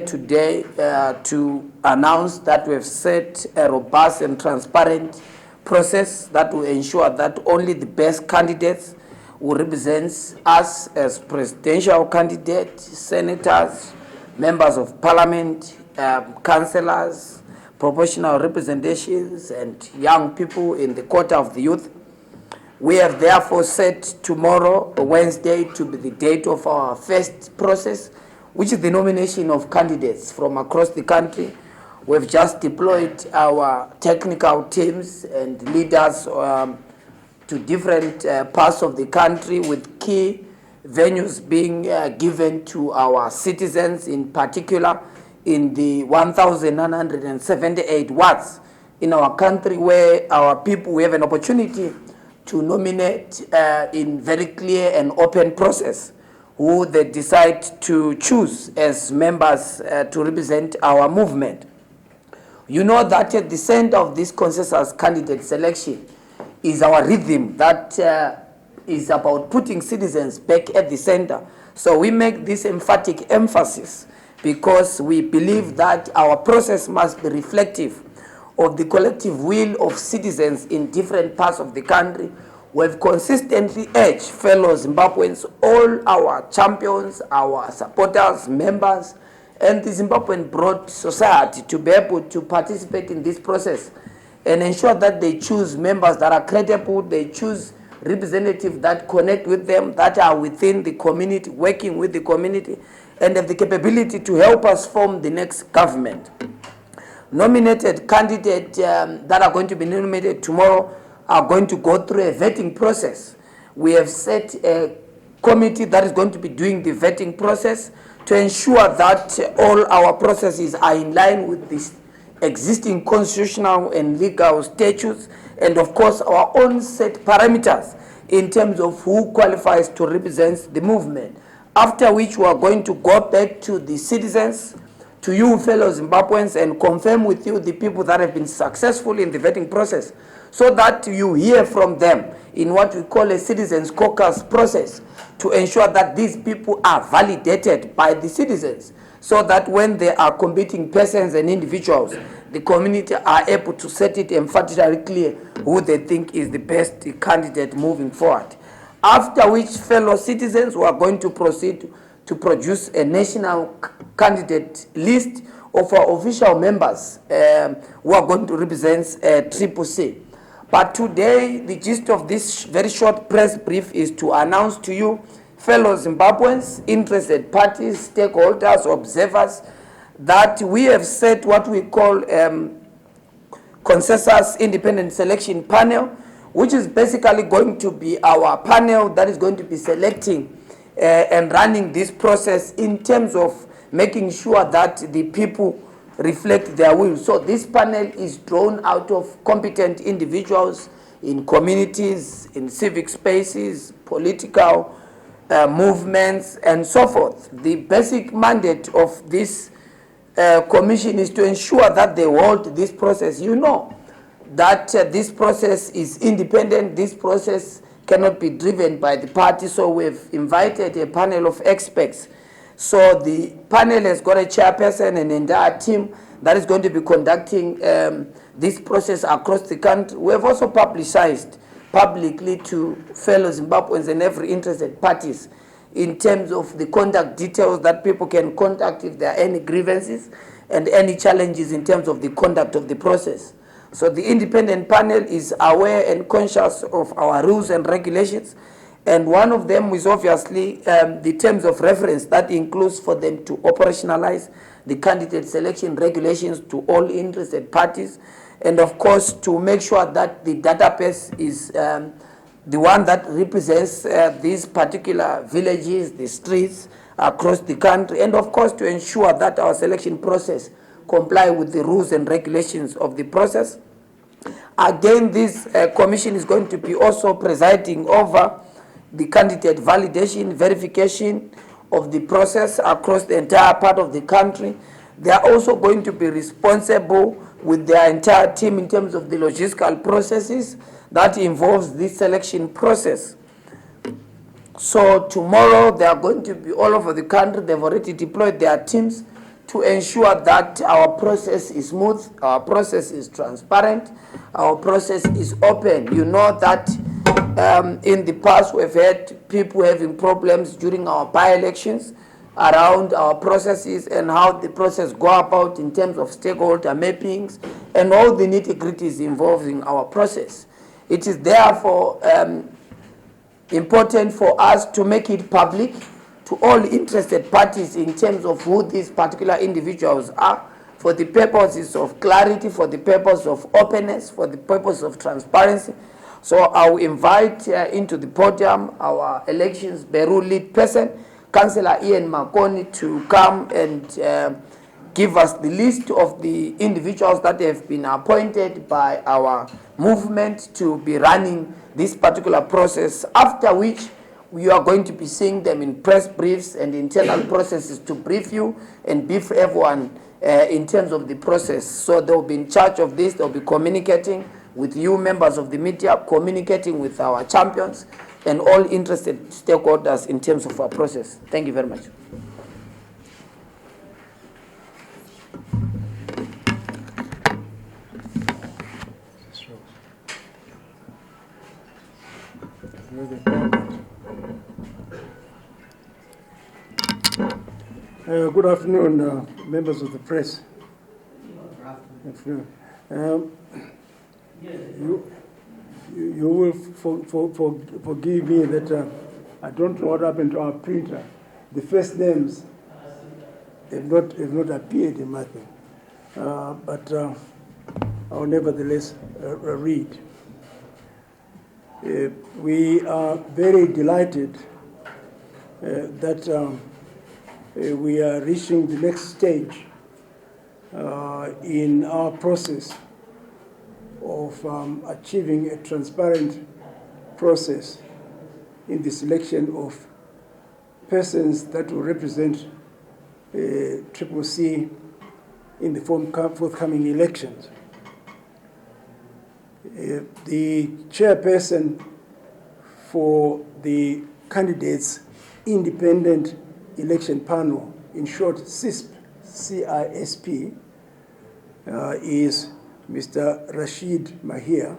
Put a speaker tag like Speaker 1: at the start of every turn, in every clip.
Speaker 1: here today to announce that we have set a robust and transparent process that will ensure that only the best candidates will represent us as presidential candidates, senators, members of parliament, councillors, proportional representations, and young people in the quarter of the youth. We have therefore set tomorrow, Wednesday, to be the date of our first process, which is the nomination of candidates from across the country. We've just deployed our technical teams and leaders to different parts of the country, with key venues being given to our citizens, in particular in the 1,978 wards in our country, where our people, we have an opportunity to nominate in very clear and open process who they decide to choose as members to represent our movement. You know that at the center of this consensus candidate selection is our rhythm that is about putting citizens back at the center. So we make this emphatic emphasis because we believe that our process must be reflective of the collective will of citizens in different parts of the country. We've consistently urged fellow Zimbabweans, all our champions, our supporters, members, and the Zimbabwean broad society to be able to participate in this process and ensure that they choose members that are credible, they choose representatives that connect with them, that are within the community, working with the community, and have the capability to help us form the next government. Nominated candidates that are going to be nominated tomorrow are going to go through a vetting process. We have set a committee that is going to be doing the vetting process to ensure that all our processes are in line with this existing constitutional and legal statutes, and of course our own set parameters in terms of who qualifies to represent the movement. After which we are going to go back to the citizens, to you fellow Zimbabweans, and confirm with you the people that have been successful in the vetting process, so that you hear from them in what we call a citizens caucus process, to ensure that these people are validated by the citizens, so that when they are competing persons and individuals, the community are able to set it emphatically clear who they think is the best candidate moving forward. After which fellow citizens, we are going to proceed to produce a national candidate list of our official members who are going to represent CCC. But today, the gist of this very short press brief is to announce to you, fellow Zimbabweans, interested parties, stakeholders, observers, that we have set what we call consensus independent selection panel, which is basically going to be our panel that is going to be selecting and running this process in terms of making sure that the people reflect their will. So this panel is drawn out of competent individuals in communities, in civic spaces, political movements, and so forth. The basic mandate of this commission is to ensure that they hold this process. You know that this process is independent. This process cannot be driven by the party, so we've invited a panel of experts. So the panel has got a chairperson and an entire team that is going to be conducting this process across the country. We have also publicized publicly to fellow Zimbabweans and every interested parties in terms of the contact details that people can contact if there are any grievances and any challenges in terms of the conduct of the process. So the independent panel is aware and conscious of our rules and regulations, and one of them is obviously the terms of reference that includes for them to operationalize the candidate selection regulations to all interested parties, and of course to make sure that the database is the one that represents these particular villages, the streets across the country, and of course to ensure that our selection process comply with the rules and regulations of the process. Again, this commission is going to be also presiding over the candidate validation, verification of the process across the entire part of the country. They are also going to be responsible with their entire team in terms of the logistical processes that involves this selection process. So tomorrow they are going to be all over the country. They've already deployed their teams to ensure that our process is smooth, our process is transparent, our process is open. You know that in the past we've had people having problems during our by-elections around our processes and how the process go about in terms of stakeholder mappings and all the nitty-gritties involved in our process. It is therefore important for us to make it public to all interested parties in terms of who these particular individuals are, for the purposes of clarity, for the purpose of openness, for the purpose of transparency. So I will invite into the podium our elections Bureau lead person, Councillor Ian Makoni, to come and give us the list of the individuals that have been appointed by our movement to be running this particular process, after which we are going to be seeing them in press briefs and internal processes to brief you and brief everyone in terms of the process. So they will be in charge of this. They'll be communicating with you, members of the media, communicating with our champions and all interested stakeholders in terms of our process. Thank you very much.
Speaker 2: Good afternoon, members of the press. Good afternoon. You will forgive me that I don't know what happened to our printer. The first names have not appeared in my thing, but I'll nevertheless read. We are very delighted that we are reaching the next stage in our process of achieving a transparent process in the selection of persons that will represent CCC in the forthcoming elections. The chairperson for the candidates independent election panel, in short CISP, C-I-S-P, is Mr. Rashid Mahir,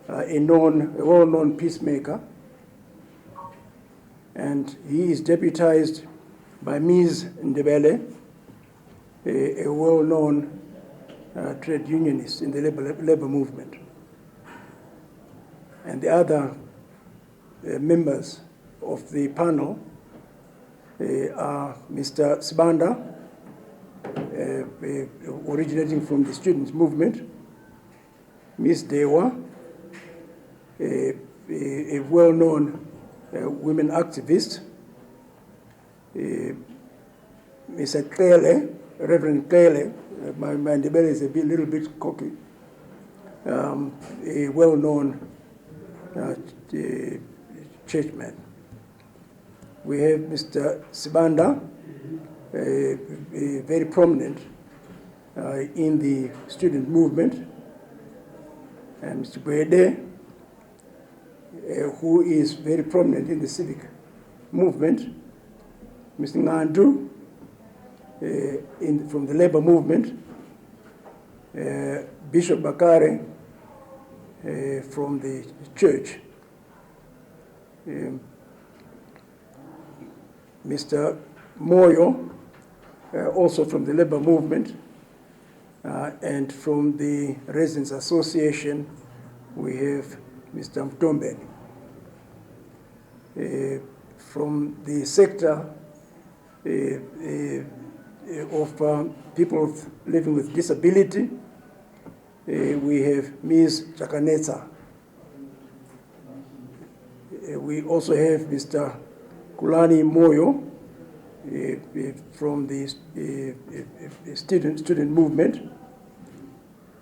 Speaker 2: a well-known peacemaker, and he is deputized by Ms. Ndebele, a well-known trade unionist in the labor movement. And the other members of the panel are Mr. Sibanda, originating from the students' movement, Ms. Dewa, a well-known women activist, Mr. Klele, Reverend Klele, my Ndebele is a little bit cocky, a well-known churchman. We have Mr. Sibanda, very prominent in the student movement, and Mr. Bwede, who is very prominent in the civic movement, Mr. Ngandu, from the labor movement, Bishop Bakare from the church, Mr. Moyo, also from the labor movement, and from the Residents Association, we have Mr. Mtombe. From the sector of people living with disability, we have Ms. Chakanetsa. We also have Mr. Kulani Moyo from the student movement,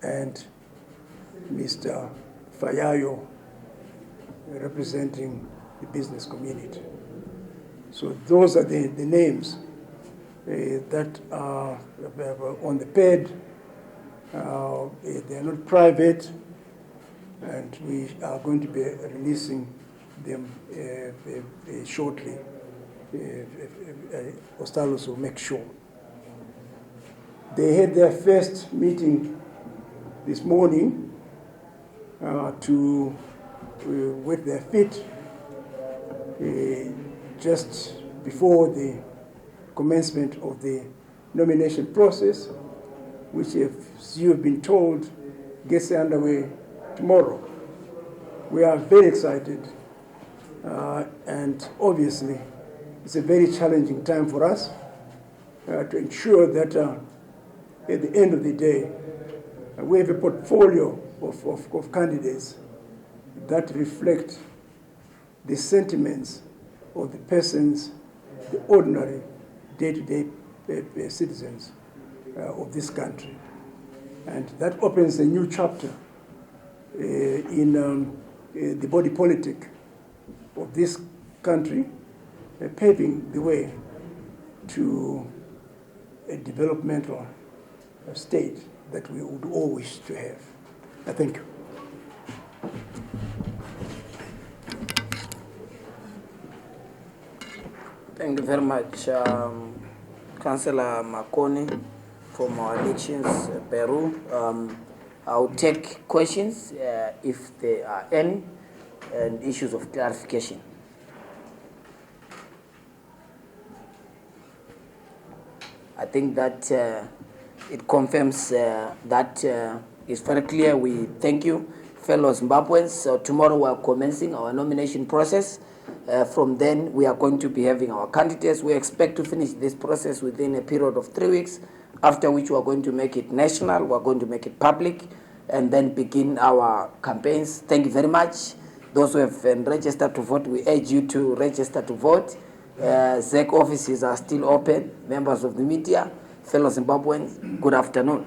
Speaker 2: and Mr. Fayayo representing the business community. So those are the names that are on the pad. They are not private, and we are going to be releasing them shortly. Ostalos will make sure. They had their first meeting this morning to wet their feet just before the commencement of the nomination process, which, as you have been told, gets underway tomorrow. We are very excited, and obviously it's a very challenging time for us to ensure that at the end of the day, we have a portfolio of candidates that reflect the sentiments of the persons, the ordinary day-to-day citizens of this country. And that opens a new chapter in the body politic of this country, paving the way to a developmental state that we would all wish to have. Thank you.
Speaker 1: Thank you very much, Councillor Makoni from our elections, Peru. I'll take questions if there are any, and issues of clarification. I think that it confirms that it's very clear. We thank you, fellow Zimbabweans. So tomorrow we are commencing our nomination process. From then, we are going to be having our candidates. We expect to finish this process within a period of 3 weeks, after which we are going to make it national, we are going to make it public, and then begin our campaigns. Thank you very much. Those who have registered to vote, we urge you to register to vote. ZEC offices are still open. Members of the media, fellow Zimbabweans, good afternoon.